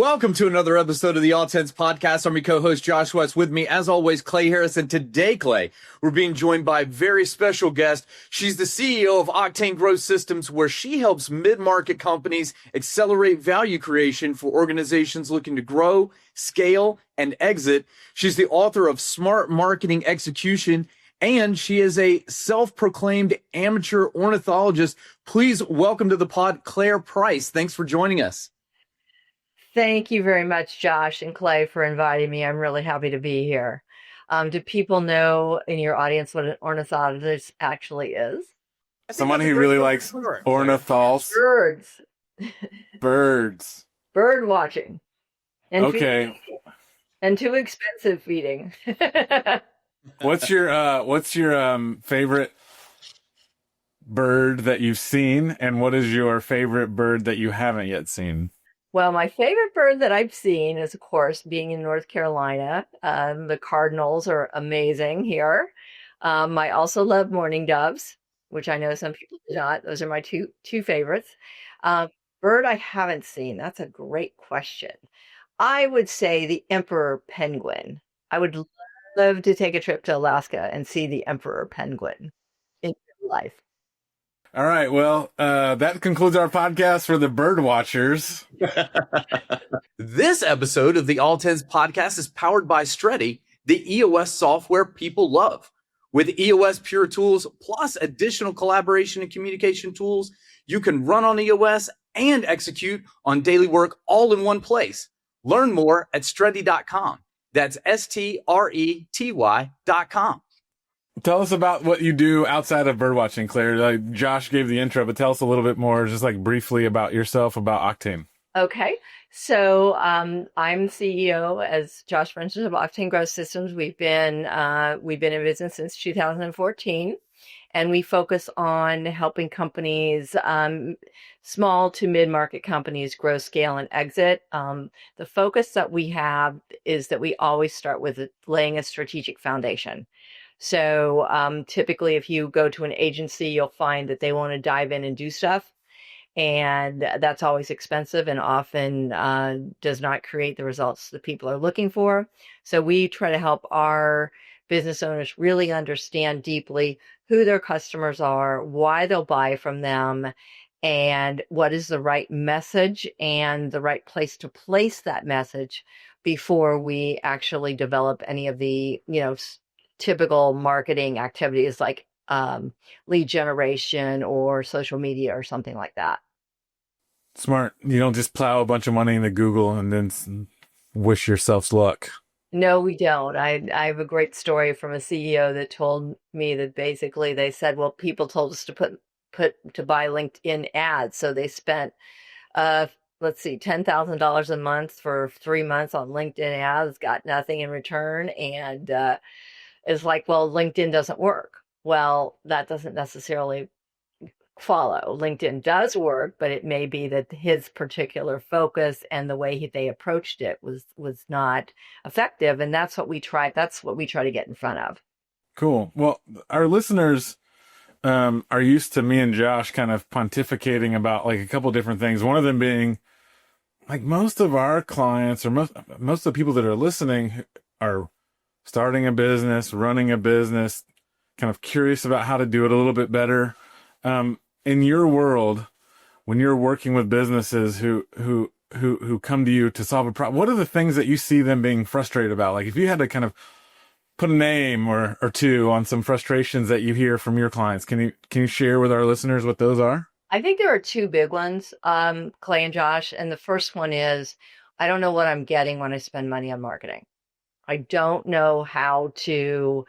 Welcome to another episode of the Octain podcast. I'm your co-host Josh West. With me, as always, Clay Harris. And today, Clay, we're being joined by a very special guest. She's the CEO of Octain Growth Systems, where she helps mid-market companies accelerate value creation for organizations looking to grow, scale, and exit. She's the author of Smart Marketing Execution, and she is a self-proclaimed amateur ornithologist. Please welcome to the pod, Clare Price. Thanks for joining us. Thank you very much, Josh and Clay, for inviting me. I'm really happy to be here. Do people know in your audience what an ornithologist actually is? Someone who really likes ornithals. Birds. Bird watching. And okay. Feeding. And too expensive feeding. What's your favorite bird that you've seen, and what is your favorite bird that you haven't yet seen? Well, my favorite bird that I've seen is, of course, being in North Carolina. The cardinals are amazing here. I also love mourning doves, which I know some people do not. Those are my two favorites. Bird I haven't seen. That's a great question. I would say the emperor penguin. I would love to take a trip to Alaska and see the emperor penguin in real life. All right. Well, that concludes our podcast for the bird watchers. This episode of the Octain podcast is powered by Stretty, the EOS software people love. With EOS Pure Tools plus additional collaboration and communication tools, you can run on EOS and execute on daily work all in one place. Learn more at Stretty.com. That's STRETY.com. Tell us about what you do outside of birdwatching, Claire. Josh gave the intro, but tell us a little bit more, just like briefly about yourself, about Octain. Okay. So I'm CEO, as Josh mentioned, of Octain Growth Systems. We've been in business since 2014, and we focus on helping companies, small to mid-market companies, grow, scale, and exit. The focus that we have is that we always start with laying a strategic foundation. So typically, if you go to an agency, you'll find that they want to dive in and do stuff. And that's always expensive and often does not create the results that people are looking for. So we try to help our business owners really understand deeply who their customers are, why they'll buy from them, and what is the right message and the right place to place that message before we actually develop any of the, typical marketing activities like lead generation or social media or something like that. Smart. You don't just plow a bunch of money into Google and then wish yourself luck. No, we don't. I have a great story from a CEO that told me that basically they said, well, people told us to to buy LinkedIn ads. So they spent, $10,000 a month for 3 months on LinkedIn ads, got nothing in return. And it's like, well, LinkedIn doesn't work. Well, that doesn't necessarily follow. LinkedIn does work, but it may be that his particular focus and the way they approached it was not effective. And that's what we try. That's what we try to get in front of. Cool. Well, our listeners are used to me and Josh kind of pontificating about like a couple different things. One of them being like most of our clients or most of the people that are listening are starting a business, running a business, kind of curious about how to do it a little bit better. In your world, when you're working with businesses who come to you to solve a problem, what are the things that you see them being frustrated about? Like if you had to kind of put a name or two on some frustrations that you hear from your clients, can you share with our listeners what those are? I think there are two big ones, Clay and Josh. And the first one is, I don't know what I'm getting when I spend money on marketing. I don't know how to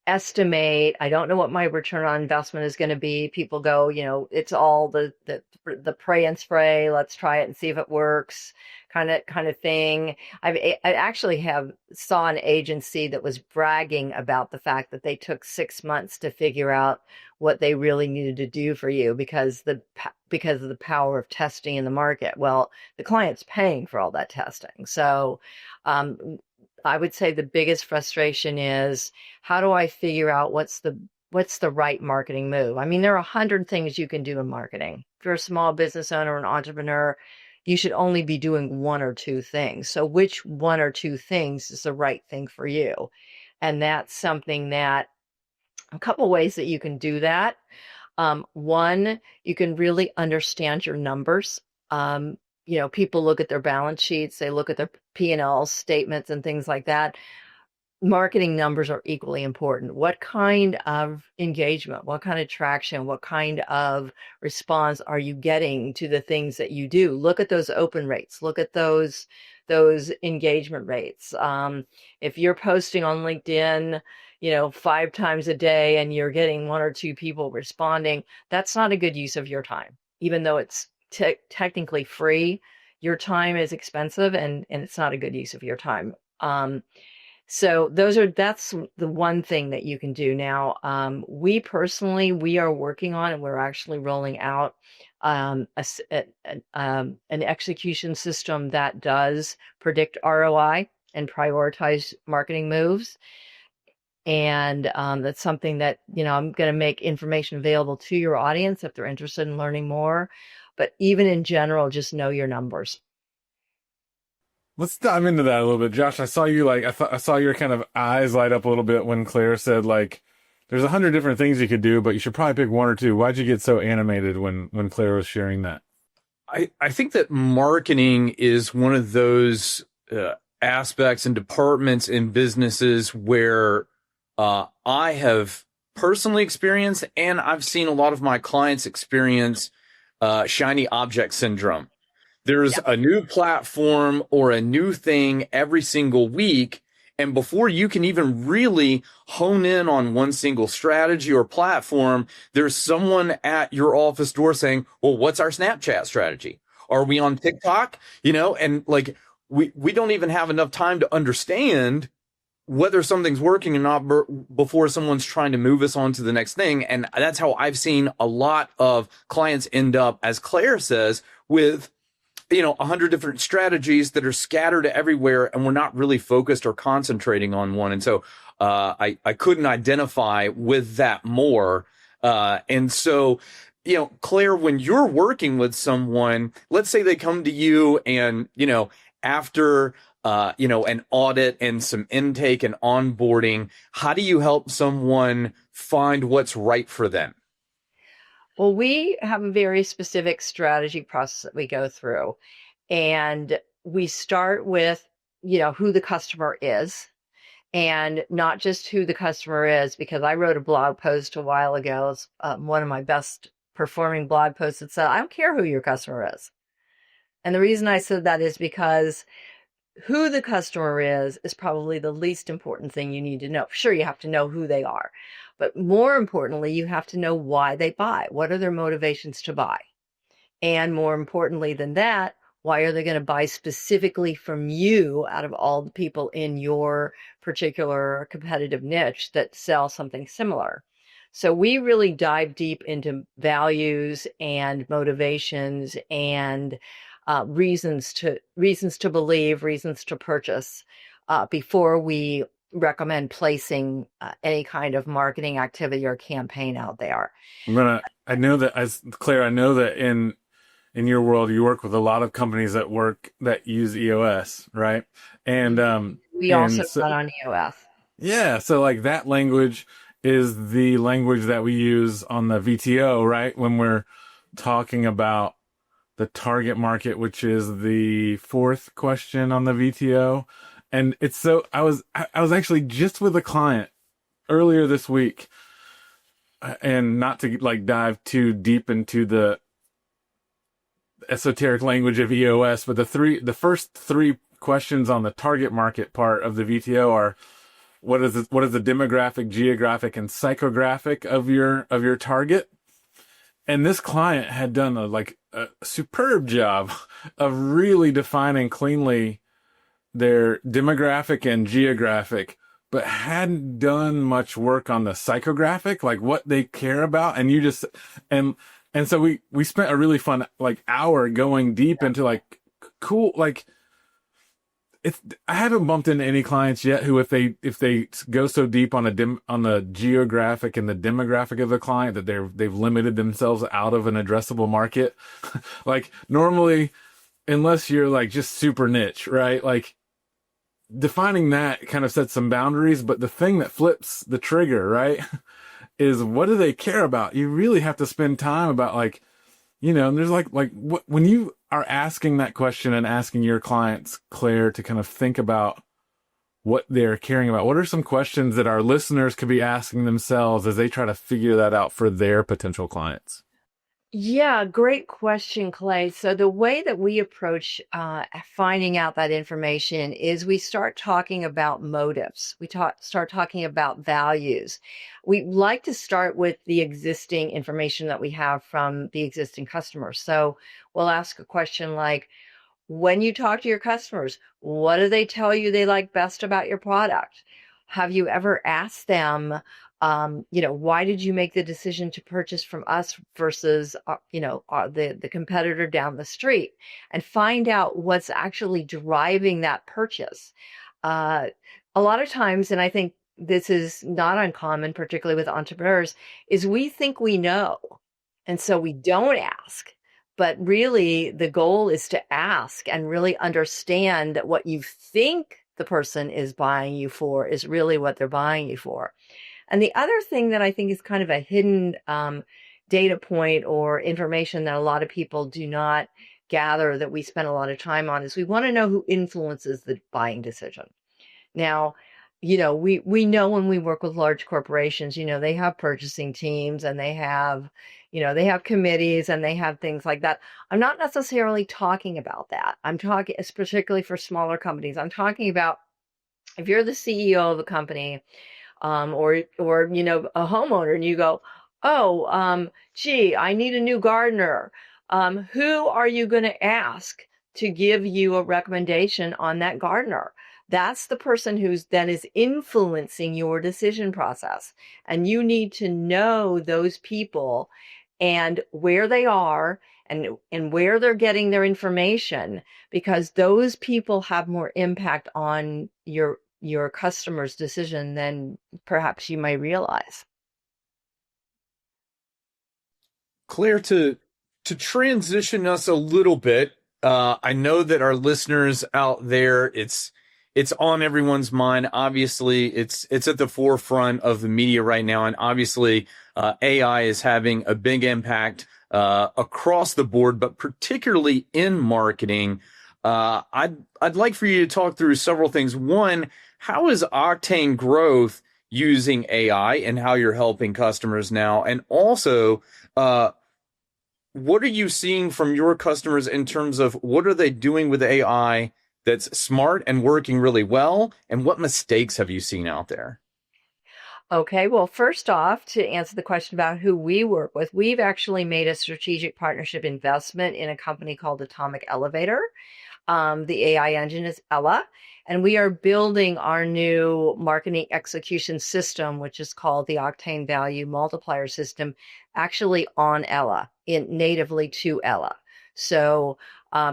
estimate. I don't know what my return on investment is going to be. People go, it's all the pray and spray. Let's try it and see if it works kind of thing. I actually saw an agency that was bragging about the fact that they took 6 months to figure out what they really needed to do for you because of the power of testing in the market. Well, the client's paying for all that testing. So, I would say the biggest frustration is, how do I figure out what's the right marketing move? I mean, there are 100 things you can do in marketing. If you're a small business owner or an entrepreneur, you should only be doing one or two things. So which one or two things is the right thing for you? And that's something that a couple ways that you can do that. One, you can really understand your numbers. People look at their balance sheets, they look at their P&L statements and things like that. Marketing numbers are equally important. What kind of engagement, what kind of traction, what kind of response are you getting to the things that you do? Look at those open rates. Look at those engagement rates. If you're posting on LinkedIn, 5 times a day and you're getting 1 or 2 people responding, that's not a good use of your time. Even though it's technically free, your time is expensive and it's not a good use of your time. So that's the one thing that you can do. Now, we are working on, and we're actually rolling out an execution system that does predict ROI and prioritize marketing moves. And that's something that, I'm going to make information available to your audience if they're interested in learning more. But even in general, just know your numbers. Let's dive into that a little bit. Josh, I saw you I saw your kind of eyes light up a little bit when Claire said there's 100 different things you could do, but you should probably pick one or two. Why'd you get so animated when Claire was sharing that? I think that marketing is one of those aspects and departments in businesses where I have personally experienced, and I've seen a lot of my clients experience shiny object syndrome. There's a new platform or a new thing every single week. And before you can even really hone in on one single strategy or platform, there's someone at your office door saying, well, what's our Snapchat strategy? Are we on TikTok? And we don't even have enough time to understand whether something's working or not before someone's trying to move us on to the next thing. And that's how I've seen a lot of clients end up, as Claire says, with 100 different strategies that are scattered everywhere, and we're not really focused or concentrating on one. And so I couldn't identify with that more. And so, Claire, when you're working with someone, let's say they come to you and, after, an audit and some intake and onboarding, how do you help someone find what's right for them? Well, we have a very specific strategy process that we go through. And we start with, who the customer is, and not just who the customer is, because I wrote a blog post a while ago. It's one of my best performing blog posts that said, I don't care who your customer is. And the reason I said that is because who the customer is probably the least important thing you need to know. Sure, you have to know who they are. But more importantly, you have to know why they buy. What are their motivations to buy? And more importantly than that, why are they going to buy specifically from you out of all the people in your particular competitive niche that sell something similar? So we really dive deep into values and motivations and reasons to believe, reasons to purchase before we recommend placing any kind of marketing activity or campaign out there. I know that in your world, you work with a lot of companies that use EOS, right? And we also run on EOS. Yeah, so that language is the language that we use on the VTO, right? When we're talking about the target market, which is the 4th question on the VTO. And it's I was actually just with a client earlier this week, and not to dive too deep into the esoteric language of EOS, but the first 3 questions on the target market part of the VTO are, what is the demographic, geographic, and psychographic of your target? And this client had done a superb job of really defining cleanly their demographic and geographic, but hadn't done much work on the psychographic, what they care about. And and so we spent a really fun hour going deep into cool, I haven't bumped into any clients yet who, if they go so deep on the geographic and the demographic of the client that they've limited themselves out of an addressable market. Normally unless you're like just super niche, right? Like defining that kind of sets some boundaries, but the thing that flips the trigger, right, is what do they care about? You really have to spend time about like, and there's like when you are asking that question and asking your clients, Claire, to kind of think about what they're caring about, what are some questions that our listeners could be asking themselves as they try to figure that out for their potential clients? Yeah, great question, Clay. So the way that we approach finding out that information is we start talking about motives. Start talking about values. We like to start with the existing information that we have from the existing customers. So we'll ask a question like, when you talk to your customers, what do they tell you they like best about your product? Have you ever asked them, why did you make the decision to purchase from us versus, the competitor down the street, and find out what's actually driving that purchase. Uh, a lot of times, and I think this is not uncommon, particularly with entrepreneurs, is we think we know. And so we don't ask. But really, the goal is to ask and really understand that what you think the person is buying you for is really what they're buying you for. And the other thing that I think is kind of a hidden data point or information that a lot of people do not gather that we spend a lot of time on is we want to know who influences the buying decision. Now, we know when we work with large corporations, they have purchasing teams and they have committees and they have things like that. I'm not necessarily talking about that. I'm talking, particularly for smaller companies. I'm talking about if you're the CEO of a company, or a homeowner, and you go, oh, gee, I need a new gardener. Who are you going to ask to give you a recommendation on that gardener? That's the person who's then is influencing your decision process. And you need to know those people and where they are and where they're getting their information, because those people have more impact on your customer's decision than perhaps you may realize. Claire, to transition us a little bit, I know that our listeners out there, it's on everyone's mind. Obviously, it's at the forefront of the media right now, and obviously, AI is having a big impact across the board, but particularly in marketing. I'd like for you to talk through several things. One, how is Octain Growth using AI and how you're helping customers now? And also, what are you seeing from your customers in terms of what are they doing with AI that's smart and working really well? And what mistakes have you seen out there? Okay, well, first off, to answer the question about who we work with, we've actually made a strategic partnership investment in a company called Atomic Elevator. The AI engine is Ella, and we are building our new marketing execution system, which is called the Octain Value Multiplier System, actually on Ella, natively to Ella. So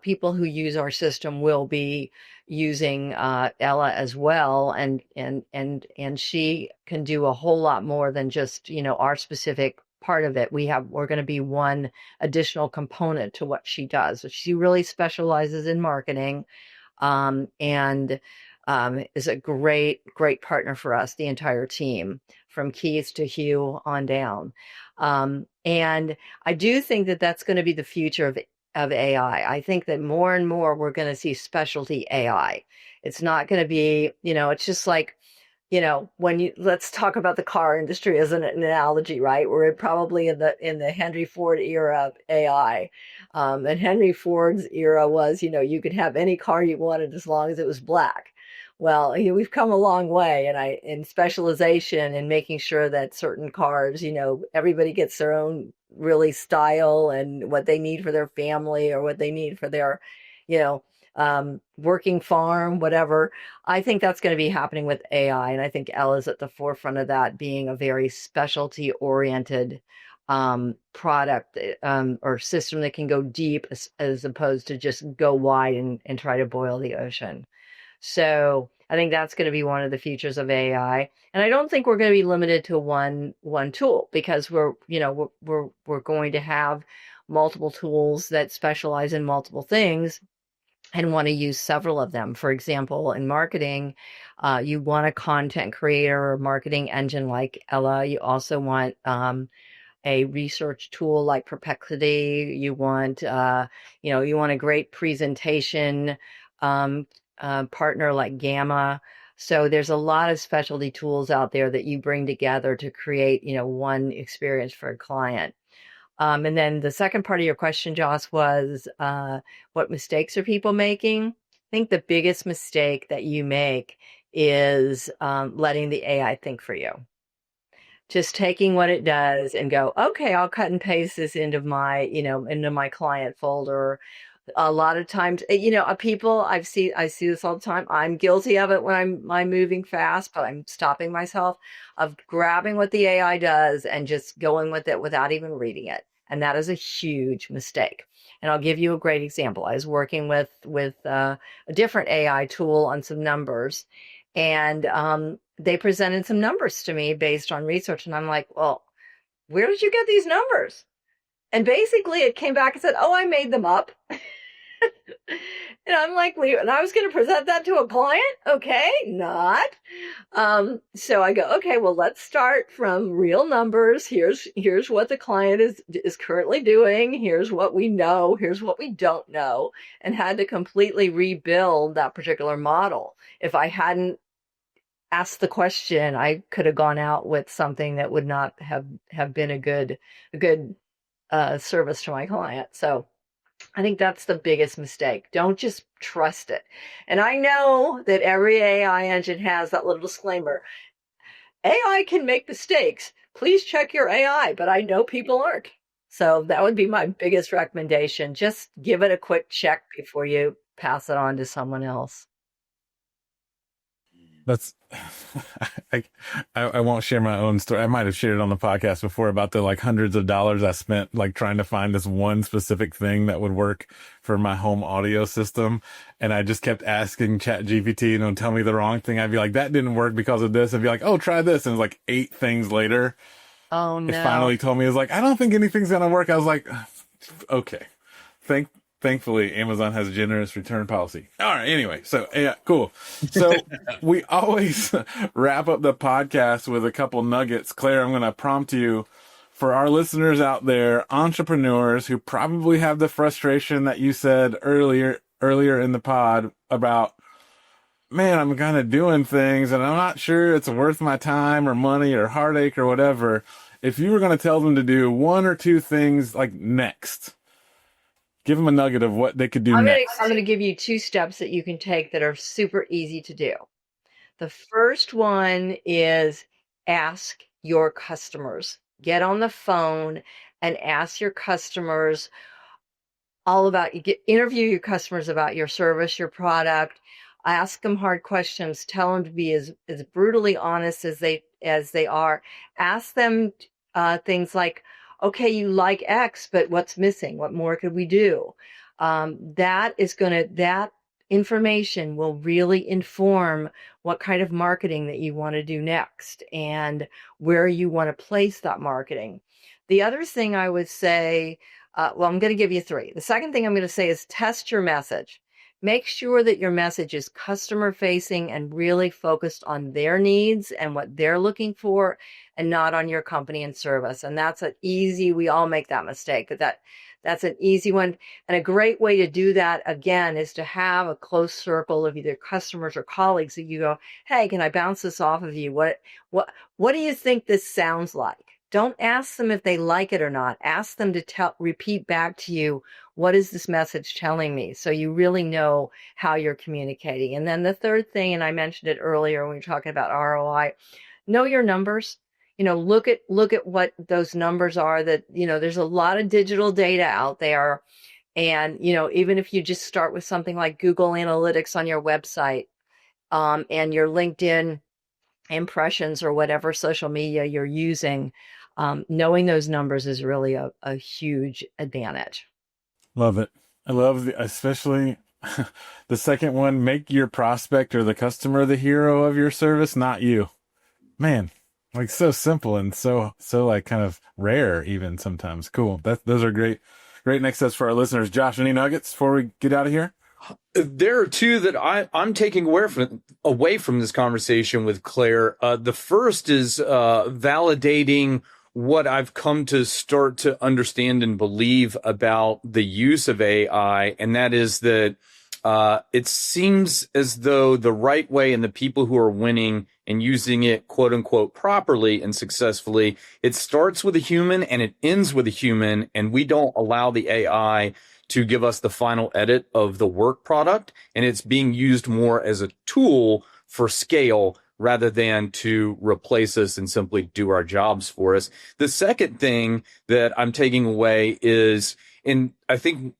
people who use our system will be using Ella as well, and she can do a whole lot more than just our specific part of it. We're going to be one additional component to what she does. She really specializes in marketing, and is a great partner for us, the entire team, from Keith to Hugh on down. And I do think that that's going to be the future of AI. I think that more and more we're going to see specialty AI. It's not going to be, it's just like, let's talk about the car industry as an analogy, right? We're probably in the Henry Ford era of AI. And Henry Ford's era was, you could have any car you wanted as long as it was black. Well, we've come a long way in specialization and making sure that certain cars, everybody gets their own really style and what they need for their family or what they need for their, working farm, whatever. I think that's going to be happening with AI. And I think Ella's at the forefront of that, being a very specialty oriented product or system that can go deep as opposed to just go wide and try to boil the ocean. So I think that's going to be one of the futures of AI. And I don't think we're going to be limited to one tool, because we're going to have multiple tools that specialize in multiple things. and want to use several of them. For example, in marketing, you want a content creator or marketing engine like Ella. You also want a research tool like Perplexity. You want, you want a great presentation partner like Gamma. So there's a lot of specialty tools out there that you bring together to create, one experience for a client. And then the second part of your question, Joss, was what mistakes are people making? I think the biggest mistake that you make is letting the AI think for you. Just taking what it does and go, okay, I'll cut and paste this into my client folder. A lot of times, people I see this all the time. I'm guilty of it when I'm moving fast, but I'm stopping myself of grabbing what the AI does and just going with it without even reading it. And that is a huge mistake. And I'll give you a great example. I was working with a different AI tool on some numbers, and they presented some numbers to me based on research. And I'm like, well, where did you get these numbers? And basically it came back and said, oh, I made them up. And I'm like, and I was going to present that to a client? Okay, not. So I go, okay, well, let's start from real numbers. Here's what the client is currently doing. Here's what we know. Here's what we don't know. And had to completely rebuild that particular model. If I hadn't asked the question, I could have gone out with something that would not have been a good service to my client. So I think that's the biggest mistake. Don't just trust it. And I know that every AI engine has that little disclaimer. AI can make mistakes. Please check your AI, but I know people aren't. So that would be my biggest recommendation. Just give it a quick check before you pass it on to someone else. That's I won't share my own story. I might have shared it on the podcast before about the hundreds of dollars I spent trying to find this one specific thing that would work for my home audio system. And I just kept asking ChatGPT, tell me the wrong thing. I'd be like, that didn't work because of this. I'd be like, oh, try this. And it was 8 things later. Oh no. It finally told me, it was I don't think anything's going to work. I was like, okay. Thankfully, Amazon has a generous return policy. All right. Anyway, so yeah, cool. So we always wrap up the podcast with a couple nuggets. Claire, I'm going to prompt you for our listeners out there, entrepreneurs who probably have the frustration that you said earlier in the pod about, man, I'm kind of doing things and I'm not sure it's worth my time or money or heartache or whatever. If you were going to tell them to do 1 or 2 things next, give them a nugget of what they could do next. I'm going to give you 2 steps that you can take that are super easy to do. The first one is ask your customers. Get on the phone and ask your customers interview your customers about your service, your product. Ask them hard questions. Tell them to be as brutally honest as they are. Ask them things like, okay, you like X, but what's missing? What more could we do? That information will really inform what kind of marketing that you want to do next and where you want to place that marketing. The other thing I would say, I'm going to give you 3. The second thing I'm going to say is test your message. Make sure that your message is customer facing and really focused on their needs and what they're looking for and not on your company and service. And that's we all make that mistake, but that's an easy one. And a great way to do that, again, is to have a close circle of either customers or colleagues that you go, hey, can I bounce this off of you? What do you think this sounds like? Don't ask them if they like it or not. Ask them to repeat back to you, what is this message telling me? So you really know how you're communicating. And then the third thing, and I mentioned it earlier when we were talking about ROI, know your numbers. Look at what those numbers are. That, there's a lot of digital data out there. And, even if you just start with something like Google Analytics on your website, and your LinkedIn impressions or whatever social media you're using, knowing those numbers is really a huge advantage. Love it. I love especially the second one, make your prospect or the customer the hero of your service, not you. Man, so simple and so kind of rare even sometimes. Cool. Those are great next steps for our listeners. Josh, any nuggets before we get out of here? There are two that I'm taking away from this conversation with Claire. The first is validating what I've come to start to understand and believe about the use of AI, and that is that it seems as though the right way and the people who are winning and using it, quote unquote, properly and successfully, it starts with a human and it ends with a human, and we don't allow the AI to give us the final edit of the work product, and it's being used more as a tool for scale rather than to replace us and simply do our jobs for us. The second thing that I'm taking away is, and I think,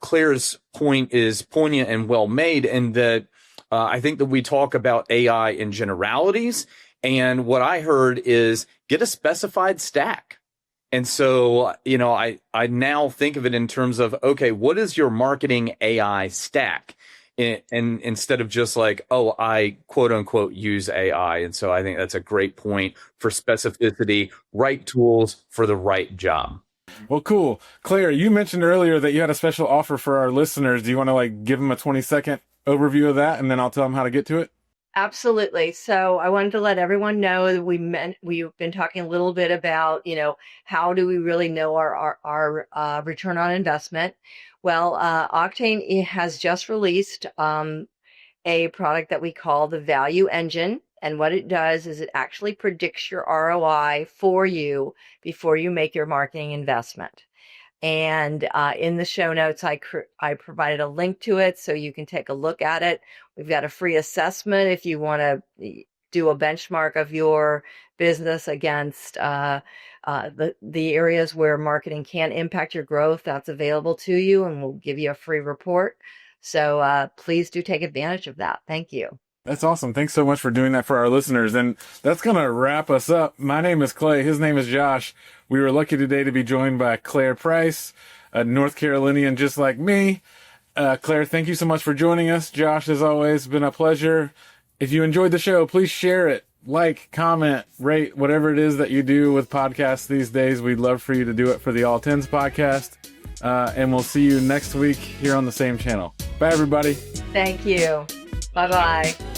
Claire's point is poignant and well made, in that I think that we talk about AI in generalities, and what I heard is get a specified stack. And so, I now think of it in terms of, okay, what is your marketing AI stack? And instead of just like, oh, I quote unquote use AI. And so I think that's a great point for specificity, right tools for the right job. Well, cool. Claire, you mentioned earlier that you had a special offer for our listeners. Do you want to give them a 20-second overview of that, and then I'll tell them how to get to it? Absolutely. So I wanted to let everyone know that we've been talking a little bit about, how do we really know our return on investment? Well, Octain has just released a product that we call the Value Engine. And what it does is it actually predicts your ROI for you before you make your marketing investment. And in the show notes, I provided a link to it so you can take a look at it. We've got a free assessment if you want to do a benchmark of your business against the areas where marketing can impact your growth. That's available to you, and we'll give you a free report. So please do take advantage of that. Thank you. That's awesome. Thanks so much for doing that for our listeners. And that's going to wrap us up. My name is Clay. His name is Josh. We were lucky today to be joined by Clare Price, a North Carolinian just like me. Claire, thank you so much for joining us. Josh, as always, been a pleasure. If you enjoyed the show, please share it, like, comment, rate, whatever it is that you do with podcasts these days. We'd love for you to do it for the All Tens podcast. And we'll see you next week here on the same channel. Bye, everybody. Thank you. Bye-bye.